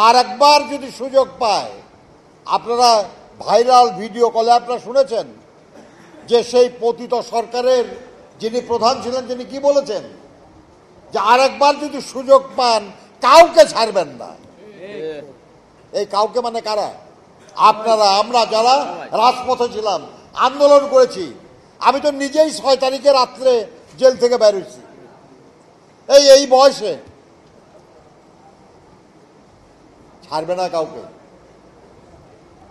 আর একবার যদি সুযোগ পায়, আপনারা ভাইরাল ভিডিও কলে আপনারা শুনেছেন যে সেই পতিত সরকারের যিনি প্রধান ছিলেন তিনি কি বলেছেন, যে আর একবার যদি সুযোগ পান কাউকে ছাড়বেন না। এই কাউকে মানে কারা? আপনারা, আমরা যারা রাজপথে ছিলাম, আন্দোলন করেছি। আমি তো নিজেই 6 তারিখে রাত্রে জেল থেকে বেরোচ্ছি এই বয়সে। ছাড়বে না কাউকে,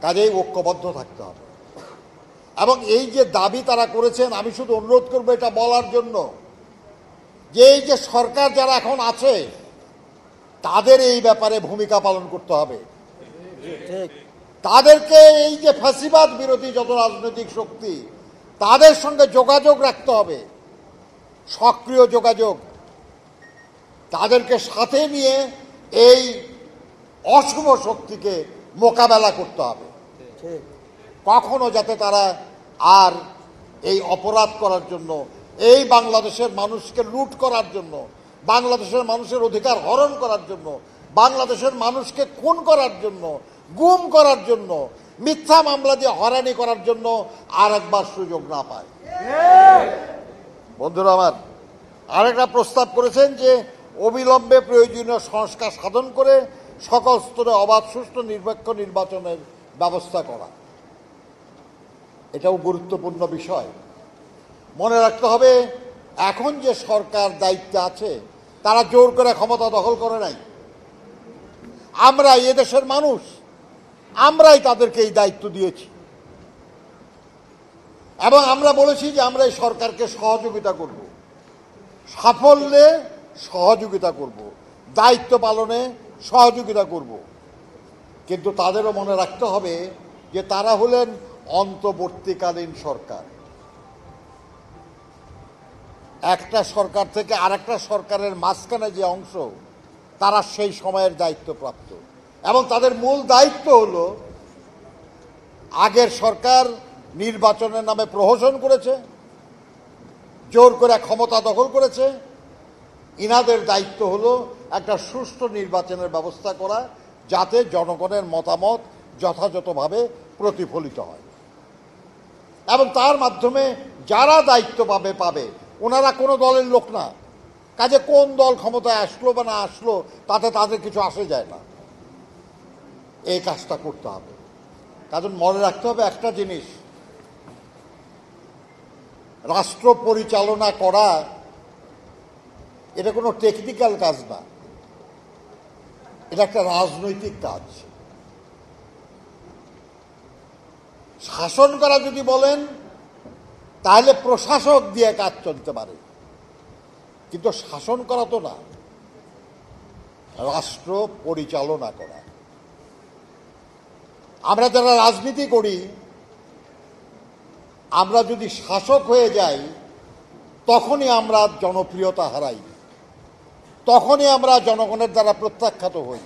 কাজেই ঐক্যবদ্ধ থাকতে হবে। এবং এই যে দাবি তারা করেছেন, আমি শুধু অনুরোধ করবো এটা বলার জন্য যে এই যে সরকার যারা এখন আছে তাদের এই ব্যাপারে ভূমিকা পালন করতে হবে। তাদেরকে এই যে ফ্যাসিবাদ বিরোধী যত রাজনৈতিক শক্তি তাদের সঙ্গে যোগাযোগ রাখতে হবে, সক্রিয় যোগাযোগ। তাদেরকে সাথে নিয়ে এই অশুভ শক্তিকে মোকাবেলা করতে হবে। কখনো যাতে তারা আর এই অপরাধ করার জন্য, এই বাংলাদেশের মানুষকে লুট করার জন্য, বাংলাদেশের মানুষের অধিকার হরণ করার জন্য, বাংলাদেশের মানুষকে খুন করার জন্য, গুম করার জন্য, মিথ্যা মামলা দিয়ে হয়রানি করার জন্য আর একবার সুযোগ না পায়। বন্ধুরা আমার, আরেকটা প্রস্তাব করেছেন যে অবিলম্বে প্রয়োজনীয় সংস্কার সাধন করে সকল স্তরে অবাধ, সুষ্ঠু, নিরপেক্ষ নির্বাচনের ব্যবস্থা করা। এটাও গুরুত্বপূর্ণ বিষয়। মনে রাখতে হবে, এখন যে সরকার দায়িত্বে আছে তারা জোর করে ক্ষমতা দখল করে নাই। আমরা এদেশের মানুষ, আমরাই তাদেরকে এই দায়িত্ব দিয়েছি এবং আমরা বলেছি যে আমরা এই সরকারকে সহযোগিতা করব, সাফল্যে সহযোগিতা করব, দায়িত্ব পালনে সহযোগিতা করব। কিন্তু তাদেরও মনে রাখতে হবে যে তারা হলেন অন্তর্বর্তীকালীন সরকার। একটা সরকার থেকে আরেকটা সরকারের মাঝখানে যে অংশ, তারা সেই সময়ের দায়িত্বপ্রাপ্ত এবং তাদের মূল দায়িত্ব হলো, আগের সরকার নির্বাচনের নামে প্রহসন করেছে, জোর করে ক্ষমতা দখল করেছে। ইনাদের দায়িত্ব হলো একটা সুষ্ঠু নির্বাচনের ব্যবস্থা করা, যাতে জনগণের মতামত যথাযথভাবে প্রতিফলিত হয় এবং তার মাধ্যমে যারা দায়িত্ব পাবে ওনারা কোনো দলের লোক না। কাজে কোন দল ক্ষমতায় আসলো বা না আসলো তাতে তাদের কিছু আসে যায় না। এই কাজটা করতে হবে। কারণ মনে রাখতে হবে একটা জিনিস, রাষ্ট্র পরিচালনা করা এটা কোনো টেকনিক্যাল কাজ না, এটা একটা রাজনৈতিক কাজ। শাসন করা যদি বলেন তাহলে প্রশাসক দিয়ে কাজ চলতে পারে, কিন্তু শাসন করা তো না, রাষ্ট্র পরিচালনা করা। আমরা যারা রাজনীতি করি, আমরা যদি শাসক হয়ে যাই তখনই আমরা জনপ্রিয়তা হারাই, তখনই আমরা জনগণের দ্বারা প্রত্যাখ্যাত হই।